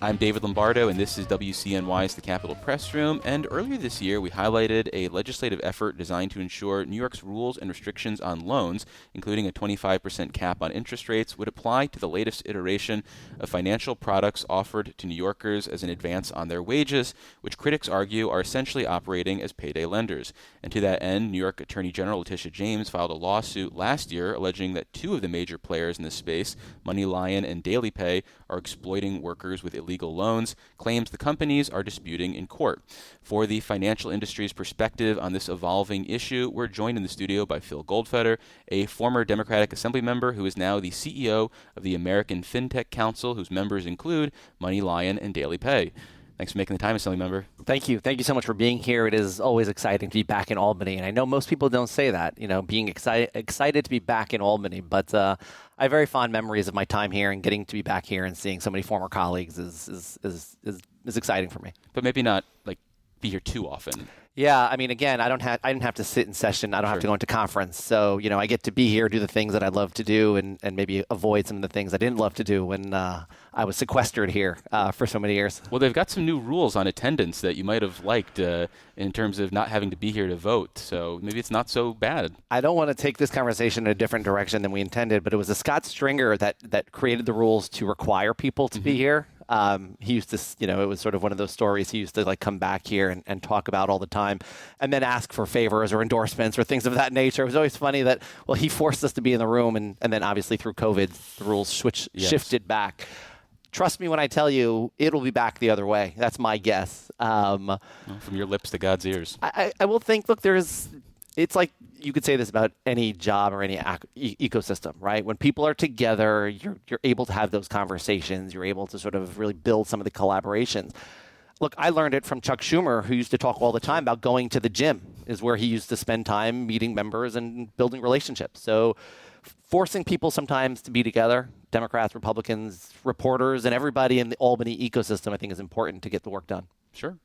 I'm David Lombardo, and this is WCNY's The Capitol Press Room. And earlier this year, we highlighted a legislative effort designed to ensure New York's rules and restrictions on loans, including a 25% cap on interest rates, would apply to the latest iteration of financial products offered to New Yorkers as an advance on their wages, which critics argue are essentially operating as payday lenders. And to that end, New York Attorney General Letitia James filed a lawsuit last year alleging that two of the major players in this space, MoneyLion and DailyPay, are exploiting workers with illegal loans, claims the companies are disputing in court. For the financial industry's perspective on this evolving issue, we're joined in the studio by Phil Goldfeder, a former Democratic Assembly member who is now the CEO of the American Fintech Council, whose members include MoneyLion and DailyPay. Thanks for making the time, Assembly Member. Thank you. Thank you so much for being here. It is always exciting to be back in Albany. And I know most people don't say that, being excited to be back in Albany. But I have very fond memories of my time here, and getting to be back here and seeing so many former colleagues is exciting for me. But maybe not be here too often. Yeah, I mean, again, I didn't have to sit in session. I don't have to go into conference. So, I get to be here, do the things that I love to do, and maybe avoid some of the things I didn't love to do when I was sequestered here for so many years. Well, they've got some new rules on attendance that you might have liked in terms of not having to be here to vote. So maybe it's not so bad. I don't want to take this conversation in a different direction than we intended, but it was a Scott Stringer that created the rules to require people to be here. He used to, it was sort of one of those stories he used to come back here and talk about all the time, and then ask for favors or endorsements or things of that nature. It was always funny that, he forced us to be in the room, and then obviously through COVID, the rules shifted back. Trust me when I tell you, it'll be back the other way. That's my guess. Well, from your lips to God's ears. I will think, look, it's like you could say this about any job or any ecosystem, right? When people are together, you're able to have those conversations. You're able to sort of really build some of the collaborations. Look, I learned it from Chuck Schumer, who used to talk all the time about going to the gym, is where he used to spend time meeting members and building relationships. So forcing people sometimes to be together, Democrats, Republicans, reporters, and everybody in the Albany ecosystem, I think is important to get the work done. Sure.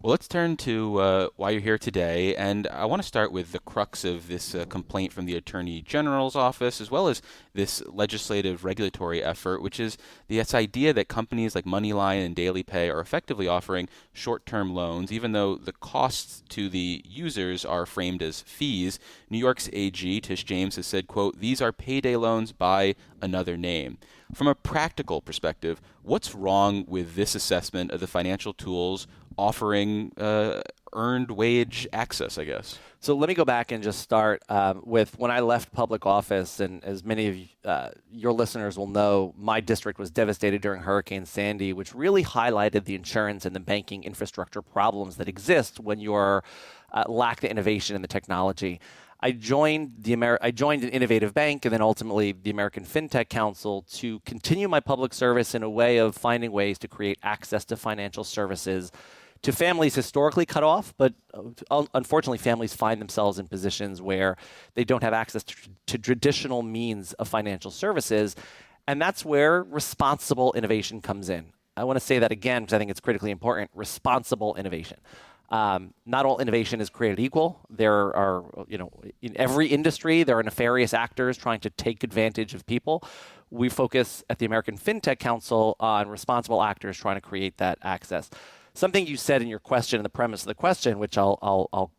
Well, let's turn to why you're here today, and I want to start with the crux of this complaint from the Attorney General's office, as well as this legislative regulatory effort, which is this idea that companies like MoneyLion and DailyPay are effectively offering short-term loans, even though the costs to the users are framed as fees. New York's AG, Tish James, has said, quote, "These are payday loans by another name." From a practical perspective, what's wrong with this assessment of the financial tools offering earned wage access, I guess? So let me go back and just start with when I left public office, and as many of your listeners will know, my district was devastated during Hurricane Sandy, which really highlighted the insurance and the banking infrastructure problems that exist when you lack the innovation and the technology. I joined an innovative bank, and then ultimately the American Fintech Council, to continue my public service in a way of finding ways to create access to financial services to families historically cut off, but unfortunately families find themselves in positions where they don't have access to traditional means of financial services, and that's where responsible innovation comes in. I want to say that again because I think it's critically important: responsible innovation. Not all innovation is created equal. There are, in every industry, there are nefarious actors trying to take advantage of people. We focus at the American Fintech Council on responsible actors trying to create that access. Something you said in your question, in the premise of the question, which I'll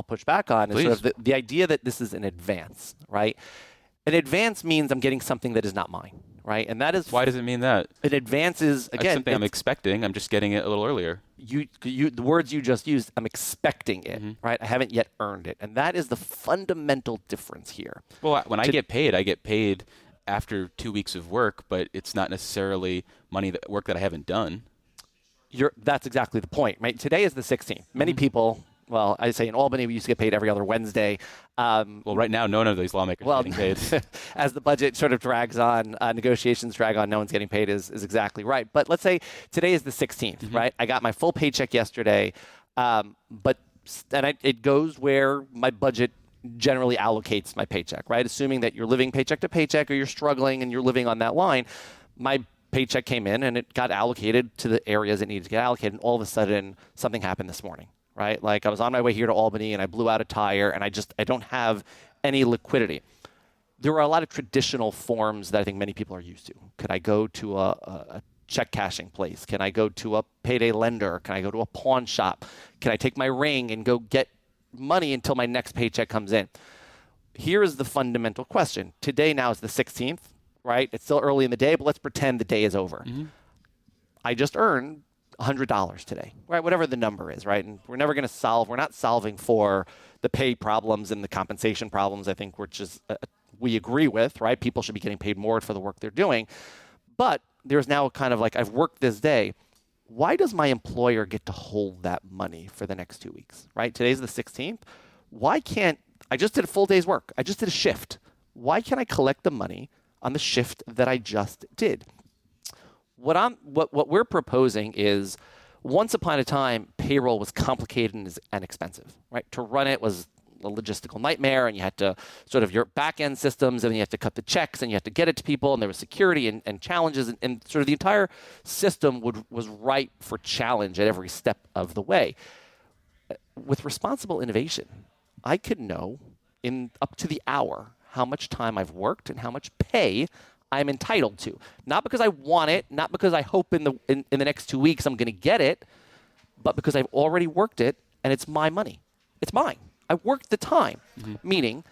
push back on, is sort of the idea that this is an advance, right? An advance means I'm getting something that is not mine, right? And that is... Why does it mean that? An advance is, again... It's something I'm expecting. I'm just getting it a little earlier. The words you just used, I'm expecting it, right? I haven't yet earned it. And that is the fundamental difference here. Well, when I get paid after 2 weeks of work, but it's not necessarily work that I haven't done. That's exactly the point, right? Today is the 16th. Many people... Well, I say in Albany, we used to get paid every other Wednesday. Well, right now, none of these lawmakers are getting paid. As the budget sort of drags on, negotiations drag on, no one's getting paid is exactly right. But let's say today is the 16th, right? I got my full paycheck yesterday, it goes where my budget generally allocates my paycheck, right? Assuming that you're living paycheck to paycheck or you're struggling and you're living on that line, my paycheck came in and it got allocated to the areas it needed to get allocated, and all of a sudden, something happened this morning. Right? Like I was on my way here to Albany and I blew out a tire and I don't have any liquidity. There are a lot of traditional forms that I think many people are used to. Could I go to a check cashing place? Can I go to a payday lender? Can I go to a pawn shop? Can I take my ring and go get money until my next paycheck comes in? Here is the fundamental question. Today now is the 16th, right? It's still early in the day, but let's pretend the day is over. I just earned $100 today, right? Whatever the number is, right? And we're not solving for the pay problems and the compensation problems, I think, we agree with, right? People should be getting paid more for the work they're doing. But there's now kind of like, I've worked this day. Why does my employer get to hold that money for the next 2 weeks, right? Today's the 16th. Why can't, I just did a full day's work. I just did a shift. Why can't I collect the money on the shift that I just did? What we're proposing is, once upon a time, payroll was complicated and expensive, right? To run it was a logistical nightmare, and you had to sort of your back-end systems, and then you had to cut the checks, and you had to get it to people, and there was security and challenges, and sort of the entire system was ripe for challenge at every step of the way. With responsible innovation, I could know in up to the hour how much time I've worked and how much pay I'm entitled to. Not because I want it, not because I hope in the next 2 weeks I'm going to get it, but because I've already worked it and it's my money. It's mine. I worked the time. Meaning,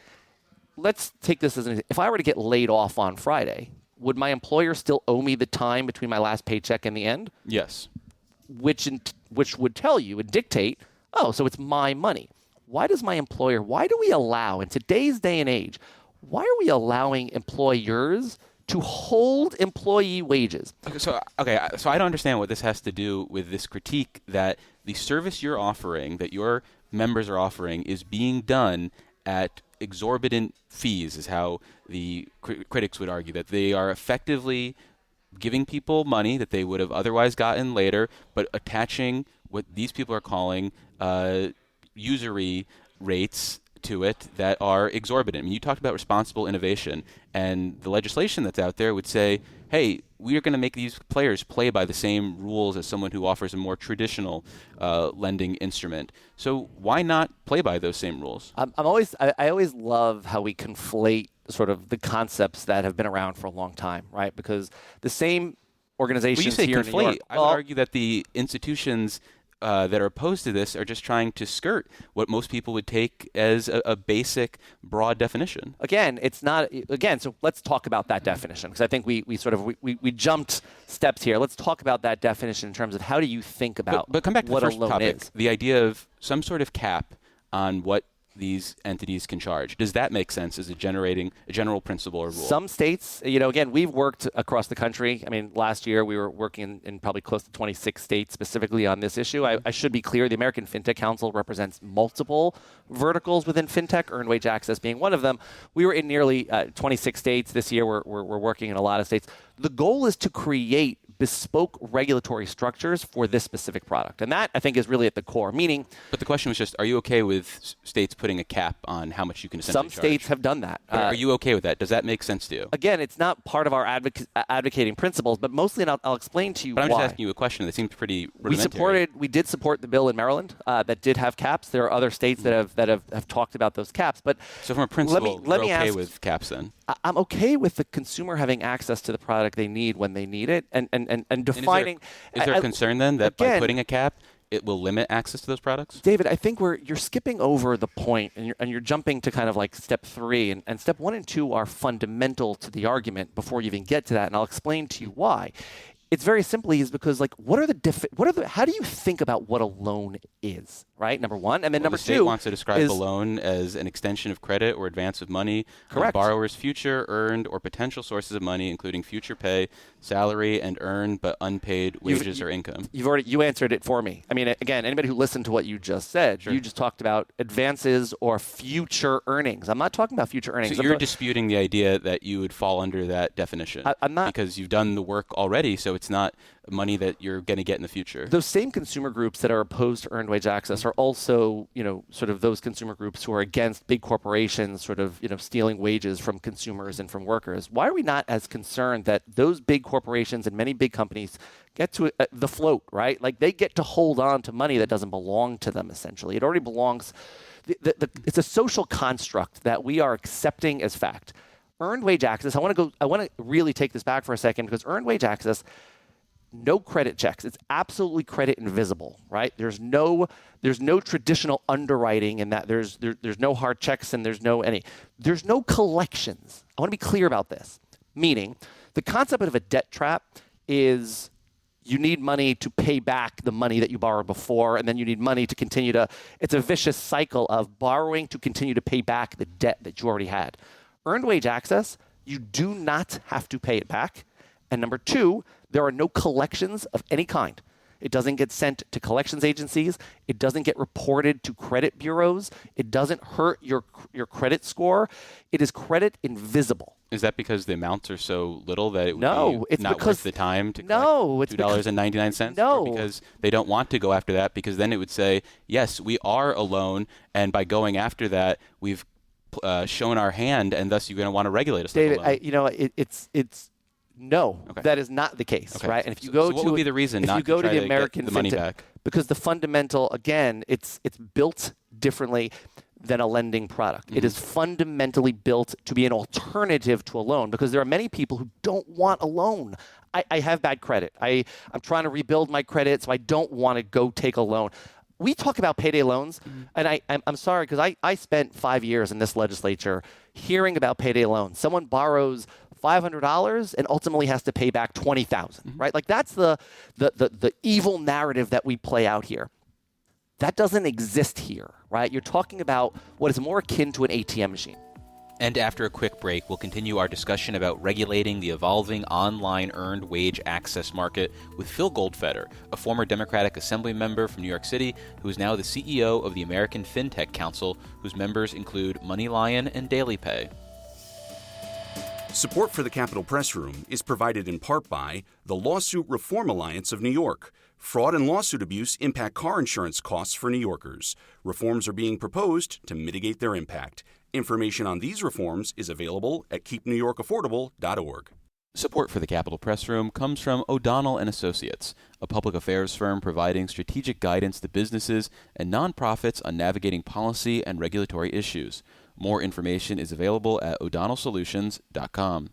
let's take this as an example. If I were to get laid off on Friday, would my employer still owe me the time between my last paycheck and the end? Yes. Which would tell you and dictate, oh, so it's my money. Why do we allow, in today's day and age, why are we allowing employers to hold employee wages? So I don't understand what this has to do with this critique that the service you're offering, that your members are offering, is being done at exorbitant fees, is how the critics would argue, that they are effectively giving people money that they would have otherwise gotten later, but attaching what these people are calling usury rates to it that are exorbitant. I mean, you talked about responsible innovation, and the legislation that's out there would say, hey, we are going to make these players play by the same rules as someone who offers a more traditional lending instrument. So why not play by those same rules? I always love how we conflate sort of the concepts that have been around for a long time, right? Because the same organizations here in New York. I would argue that the institutions that are opposed to this are just trying to skirt what most people would take as a basic, broad definition. Again, it's not. Again, so let's talk about that definition, because I think we jumped steps here. Let's talk about that definition in terms of how do you think about but come back to what the first a loan topic, is. The idea of some sort of cap on what these entities can charge. Does that make sense as a general principle or rule? Some states, again, we've worked across the country. I mean, last year we were working in probably close to 26 states specifically on this issue. I should be clear, the American Fintech Council represents multiple verticals within fintech, earned wage access being one of them. We were in nearly 26 states. This year we're working in a lot of states. The goal is to create bespoke regulatory structures for this specific product. And that, I think, is really at the core. Meaning, but the question was just, are you okay with states putting a cap on how much you can essentially charge? Some states have done that. Are you okay with that? Does that make sense to you? Again, it's not part of our advocating principles, but mostly, and I'll explain to you why. But I'm just asking you a question that seems pretty rudimentary. We did support the bill in Maryland that did have caps. There are other states that have talked about those caps. But so from a principle, you're okay with caps then? I'm okay with the consumer having access to the product they need when they need it, and defining. Is there a concern then that by putting a cap, it will limit access to those products? David, I think you're skipping over the point, and you're jumping to kind of like step 3, and step 1 and 2 are fundamental to the argument before you even get to that, and I'll explain to you why. It's very simply is because how do you think about what a loan is, right? Number one, and then number the state 2 wants to describe a loan as an extension of credit or advance of money. Correct. On borrower's future earned or potential sources of money, including future pay, salary, and earned but unpaid wages or income. You answered it for me. I mean, again, anybody who listened to what you just said, Sure. You just talked about advances or future earnings. I'm not talking about future earnings. So you're disputing the idea that you would fall under that definition. I'm not, because you've done the work already, so it's not money that you're going to get in the future. Those same consumer groups that are opposed to earned wage access are also, sort of those consumer groups who are against big corporations sort of, stealing wages from consumers and from workers. Why are we not as concerned that those big corporations and many big companies get to the float, right? Like they get to hold on to money that doesn't belong to them, essentially. It already belongs. It's a social construct that we are accepting as fact. Earned wage access, I want to really take this back for a second, because earned wage access no credit checks. It's absolutely credit invisible, right? There's no traditional underwriting in that. There's no hard checks and there's no collections. I want to be clear about this. Meaning, the concept of a debt trap is you need money to pay back the money that you borrowed before, and then you need money to continue to, it's a vicious cycle of borrowing to continue to pay back the debt that you already had. Earned wage access, you do not have to pay it back. And number two, there are no collections of any kind. It doesn't get sent to collections agencies. It doesn't get reported to credit bureaus. It doesn't hurt your credit score. It is credit invisible. Is that because the amounts are so little that it would it's not because, worth the time to collect $2.99? No. Or because they don't want to go after that, because then it would say, yes, we are a loan, and by going after that, we've shown our hand, and thus you're going to want to regulate us. David, like a loan. No, okay. That is not the case, okay. right? And if you go what would be the reason if not you go to to the American get the money Fintech, back? Because the fundamental, again, it's built differently than a lending product. Mm-hmm. It is fundamentally built to be an alternative to a loan, because there are many people who don't want a loan. I have bad credit. I'm trying to rebuild my credit, so I don't want to go take a loan. We talk about payday loans, and I'm sorry, because I spent 5 years in this legislature hearing about payday loans. Someone borrows $500 and ultimately has to pay back $20,000, right? Like that's the evil narrative that we play out here. That doesn't exist here, right? You're talking about what is more akin to an ATM machine. And after a quick break, we'll continue our discussion about regulating the evolving online earned wage access market with Phil Goldfeder, a former Democratic Assembly member from New York City who is now the CEO of the American Fintech Council, whose members include MoneyLion and DailyPay. Support for the Capitol Press Room is provided in part by the Lawsuit Reform Alliance of New York. Fraud and lawsuit abuse impact car insurance costs for New Yorkers. Reforms are being proposed to mitigate their impact. Information on these reforms is available at keepnewyorkaffordable.org. Support for the Capitol Press Room comes from O'Donnell & Associates, a public affairs firm providing strategic guidance to businesses and nonprofits on navigating policy and regulatory issues. More information is available at o'donnellsolutions.com.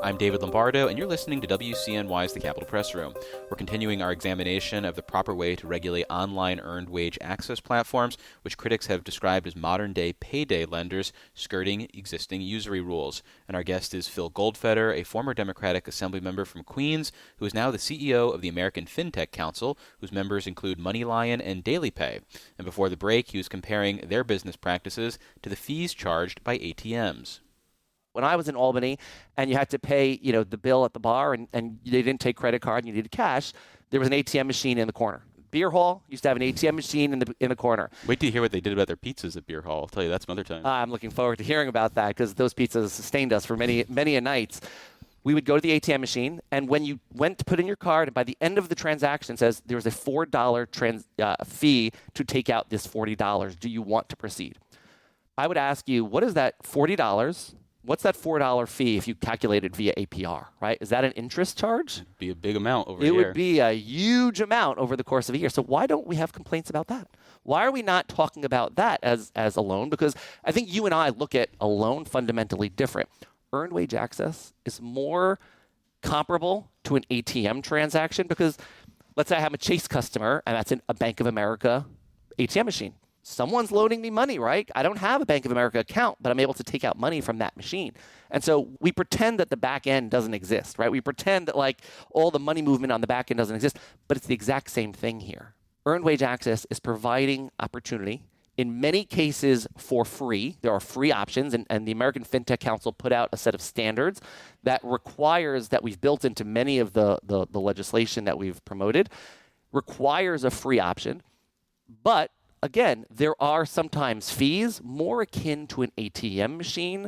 I'm David Lombardo, and you're listening to WCNY's The Capitol Press Room. We're continuing our examination of the proper way to regulate online earned wage access platforms, which critics have described as modern-day payday lenders skirting existing usury rules. And our guest is Phil Goldfeder, a former Democratic Assembly member from Queens, who is now the CEO of the American Fintech Council, whose members include MoneyLion and DailyPay. And before the break, he was comparing their business practices to the fees charged by ATMs. When I was in Albany and you had to pay, the bill at the bar and they didn't take credit card and you needed cash, there was an ATM machine in the corner. Beer hall used to have an ATM machine in the corner. Wait till you hear what they did about their pizzas at Beer Hall. I'll tell you that some other time. I'm looking forward to hearing about that, because those pizzas sustained us for many a nights. We would go to the ATM machine, and when you went to put in your card, and by the end of the transaction, it says there was a $4 fee to take out this $40. Do you want to proceed? I would ask you, what is that $40? What's that $4 fee if you calculate it via APR, right? Is that an interest charge? It'd be a big amount over a year. It would be a huge amount over the course of a year. So why don't we have complaints about that? Why are we not talking about that as a loan? Because I think you and I look at a loan fundamentally different. Earned wage access is more comparable to an ATM transaction, because let's say I'm a Chase customer and that's a Bank of America ATM machine. Someone's loaning me money, right? I don't have a Bank of America account, but I'm able to take out money from that machine. And so we pretend that the back end doesn't exist, right? We pretend that all the money movement on the back end doesn't exist, but it's the exact same thing here. Earned wage access is providing opportunity, in many cases for free. There are free options, and the American Fintech Council put out a set of standards that requires, that we've built into many of the legislation that we've promoted, requires a free option. But again, there are sometimes fees more akin to an ATM machine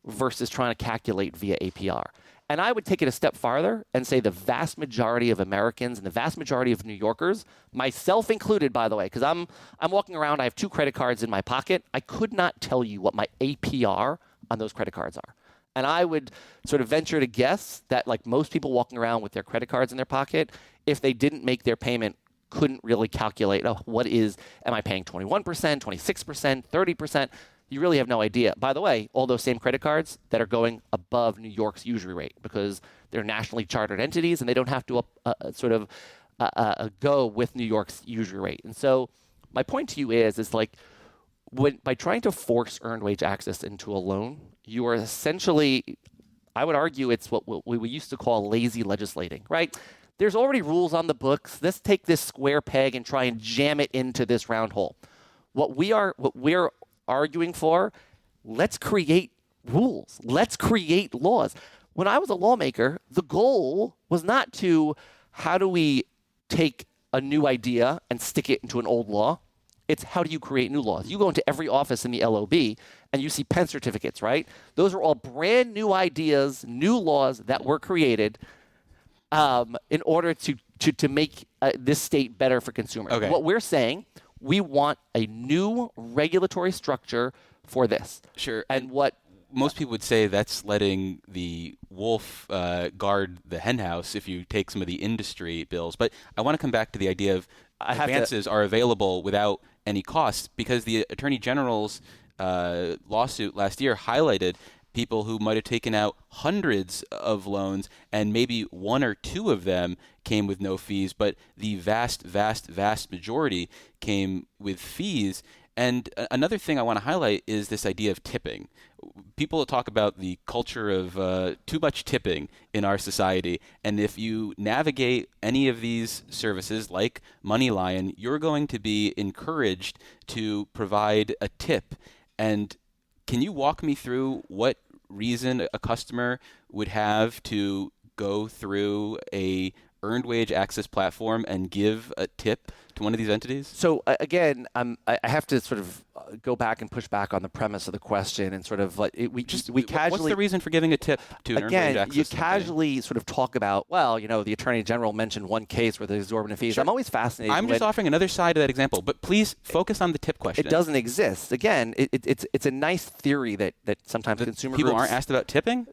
versus trying to calculate via APR. And I would take it a step farther and say the vast majority of Americans and the vast majority of New Yorkers, myself included, by the way, because I'm walking around, I have 2 credit cards in my pocket. I could not tell you what my APR on those credit cards are. And I would sort of venture to guess that most people walking around with their credit cards in their pocket, if they didn't make their payment, couldn't really calculate, am I paying 21%, 26%, 30%? you really have no idea. By the way, all those same credit cards that are going above New York's usury rate because they're nationally chartered entities and they don't have to go with New York's usury rate. And so my point to you is like by trying to force earned wage access into a loan, you are essentially, I would argue it's what we used to call lazy legislating, right? There's already rules on the books. Let's take this square peg and try and jam it into this round hole. What we're arguing for, let's create rules. Let's create laws. When I was a lawmaker, the goal was not to how do we take a new idea and stick it into an old law. It's how do you create new laws. You go into every office in the LOB and you see pen certificates, right? Those are all brand new ideas, new laws that were created in order to make this state better for consumers. Okay. What we're saying, we want a new regulatory structure for this. Sure. And what most people would say that's letting the wolf guard the henhouse if you take some of the industry bills. But I want to come back to the idea of advances are available without any costs, because the Attorney General's lawsuit last year highlighted people who might have taken out hundreds of loans and maybe one or two of them came with no fees, but the vast majority came with fees. And another thing I want to highlight is this idea of tipping. People talk about the culture of too much tipping in our society. And if you navigate any of these services like MoneyLion, you're going to be encouraged to provide a tip. And can you walk me through what reason a customer would have to go through a earned wage access platform and give a tip to one of these entities? So again, I have to sort of go back and push back on the premise of the question and sort of like we casually. What's the reason for giving a tip to an earned wage access? You casually sort of talk about, well, the Attorney General mentioned one case where there's exorbitant fees. Sure. I'm always fascinated. I'm just offering another side of that example, but please focus on the tip question. It doesn't exist. Again, it's a nice theory that sometimes consumer people groups aren't asked about tipping.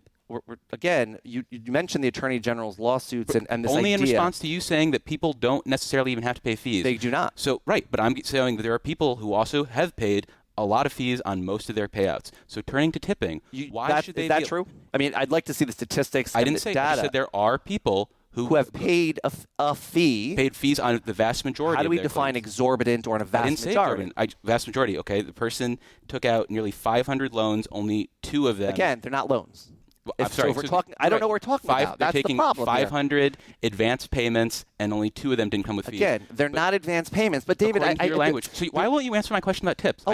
Again, you mentioned the Attorney General's lawsuits and this only idea. in response to you saying that people don't necessarily even have to pay fees. They do not. So right, but I'm saying that there are people who also have paid a lot of fees on most of their payouts. So turning to tipping, why should they? Is that true? I mean, I'd like to see the statistics. I and didn't the say. data. I said there are people who have paid a fee. Paid fees on the vast majority. How do we of their define claims. Exorbitant or in a vast I didn't majority? Say vast majority. Okay, the person took out nearly 500 loans. Only 2 of them. Again, they're not loans. I'm sorry. So we're talking. I don't know what we're talking about. That's the problem. They're taking 500 advance payments, and only 2 of them didn't come with fees. Again, they're not advance payments. But David, according to your language. So why won't you answer my question about tips?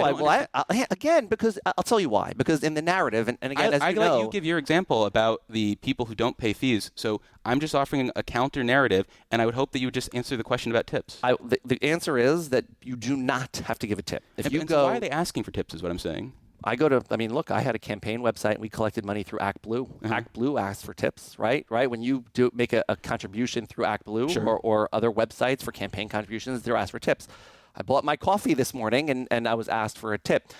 Again, because I'll tell you why. Because in the narrative, and again, as you know, let you give your example about the people who don't pay fees. So I'm just offering a counter narrative, and I would hope that you would just answer the question about tips. The answer is that you do not have to give a tip. So why are they asking for tips? Is what I'm saying. Look, I had a campaign website and we collected money through ActBlue. Mm-hmm. ActBlue asks for tips, right? When you do make a contribution through ActBlue sure. or other websites for campaign contributions, they're asked for tips. I bought my coffee this morning and I was asked for a tip.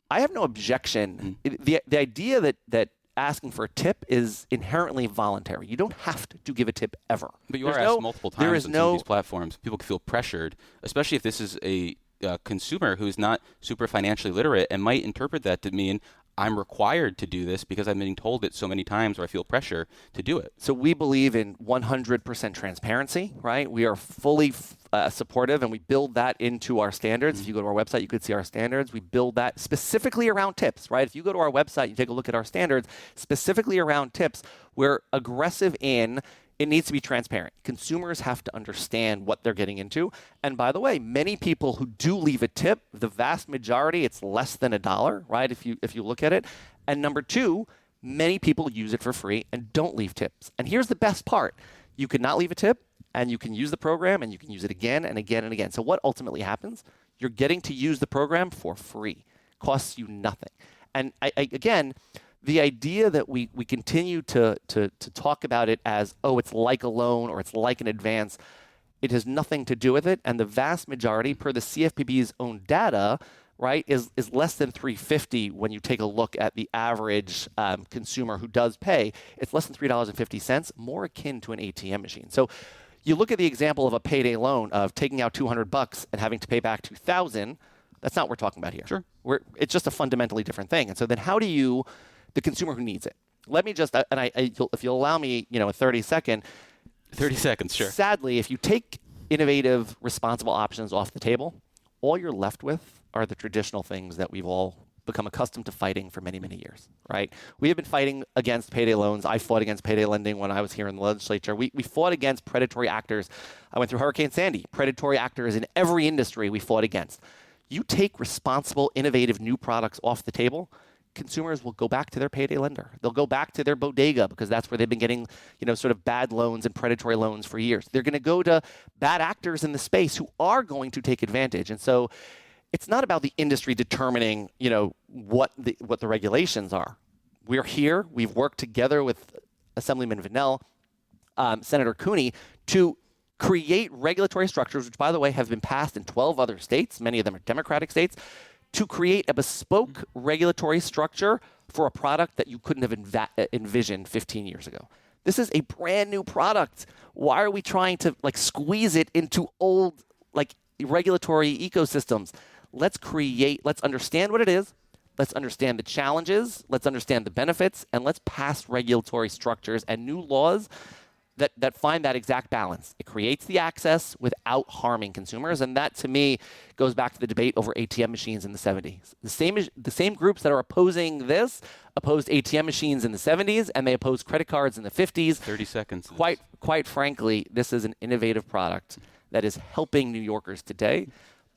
I have no objection. Mm-hmm. The idea that asking for a tip is inherently voluntary. You don't have to give a tip ever. But you are asked multiple times on some of these platforms. People can feel pressured, especially if this is a consumer who's not super financially literate and might interpret that to mean I'm required to do this because I'm being told it so many times or I feel pressure to do it. So we believe in 100% transparency, right? We are fully supportive and we build that into our standards. Mm-hmm. If you go to our website, you could see our standards. We build that specifically around tips, right? If you go to our website, you take a look at our standards, specifically around tips, we're aggressive in it needs to be transparent. Consumers have to understand what they're getting into. And by the way, many people who do leave a tip, the vast majority, it's less than $1, right? If you look at it. And number 2, many people use it for free and don't leave tips. And here's the best part. You can not leave a tip and you can use the program and you can use it again and again and again. So what ultimately happens? You're getting to use the program for free. Costs you nothing. And again, the idea that we continue to talk about it as, it's like a loan or it's like an advance, it has nothing to do with it. And the vast majority, per the CFPB's own data, right, is less than $3.50 when you take a look at the average consumer who does pay. It's less than $3.50, more akin to an ATM machine. So you look at the example of a payday loan of taking out $200 and having to pay back $2,000. That's not what we're talking about here. Sure. It's just a fundamentally different thing. And so then how do you, the consumer who needs it, let me just, and if you'll allow me, a 30-second. 30 seconds, sure. Sadly, if you take innovative, responsible options off the table, all you're left with are the traditional things that we've all become accustomed to fighting for many, many years, right? We have been fighting against payday loans. I fought against payday lending when I was here in the legislature. We fought against predatory actors. I went through Hurricane Sandy. Predatory actors in every industry we fought against. You take responsible, innovative new products off the table, consumers will go back to their payday lender. They'll go back to their bodega because that's where they've been getting, sort of bad loans and predatory loans for years. They're going to go to bad actors in the space who are going to take advantage. And so it's not about the industry determining, what the regulations are. We're here. We've worked together with Assemblyman Vanell, Senator Cooney, to create regulatory structures, which, by the way, have been passed in 12 other states. Many of them are Democratic states, to create a bespoke regulatory structure for a product that you couldn't have envisioned 15 years ago. This is a brand new product. Why are we trying to squeeze it into old regulatory ecosystems? Let's understand what it is. Let's understand the challenges. Let's understand the benefits, and let's pass regulatory structures and new laws that find that exact balance. It creates the access without harming consumers, and that, to me, goes back to the debate over ATM machines in the 70s. The same groups that are opposing this opposed ATM machines in the 70s, and they opposed credit cards in the 50s. 30 seconds. Quite frankly, this is an innovative product that is helping New Yorkers today.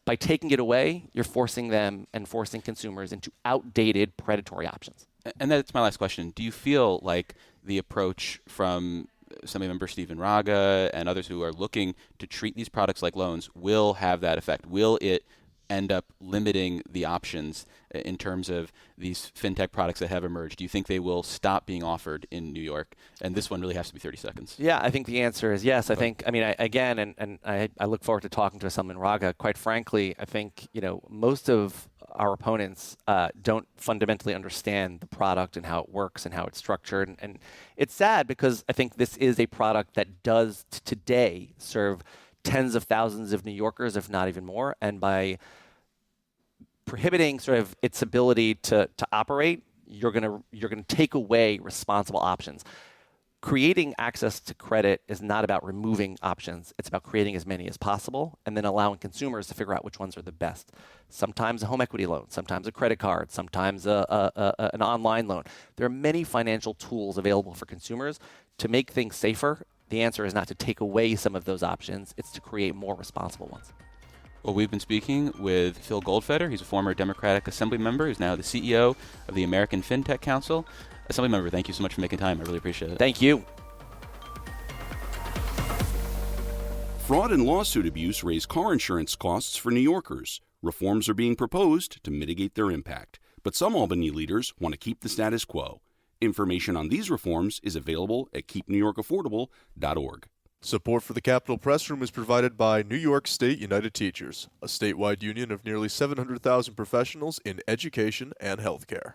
By taking it away, you're forcing them and forcing consumers into outdated predatory options. And that's my last question. Do you feel like the approach from Assemblymember Stephen Raga and others who are looking to treat these products like loans will have that effect? Will it end up limiting the options in terms of these fintech products that have emerged? Do you think they will stop being offered in New York? And this one really has to be 30 seconds. Yeah, I think the answer is yes. I look forward to talking to Assemblyman Raga. Quite frankly, I think, most of our opponents don't fundamentally understand the product and how it works and how it's structured. And it's sad because I think this is a product that does today serve tens of thousands of New Yorkers, if not even more. And by prohibiting sort of its ability to operate, you're gonna take away responsible options. Creating access to credit is not about removing options. It's about creating as many as possible and then allowing consumers to figure out which ones are the best. Sometimes a home equity loan, sometimes a credit card, sometimes an online loan. There are many financial tools available for consumers to make things safer. The answer is not to take away some of those options. It's to create more responsible ones. Well, we've been speaking with Phil Goldfeder. He's a former Democratic Assembly member who's now the CEO of the American Fintech Council. Assembly member, thank you so much for making time. I really appreciate it. Thank you. Fraud and lawsuit abuse raise car insurance costs for New Yorkers. Reforms are being proposed to mitigate their impact. But some Albany leaders want to keep the status quo. Information on these reforms is available at keepnewyorkaffordable.org. Support for the Capitol Press Room is provided by New York State United Teachers, a statewide union of nearly 700,000 professionals in education and healthcare.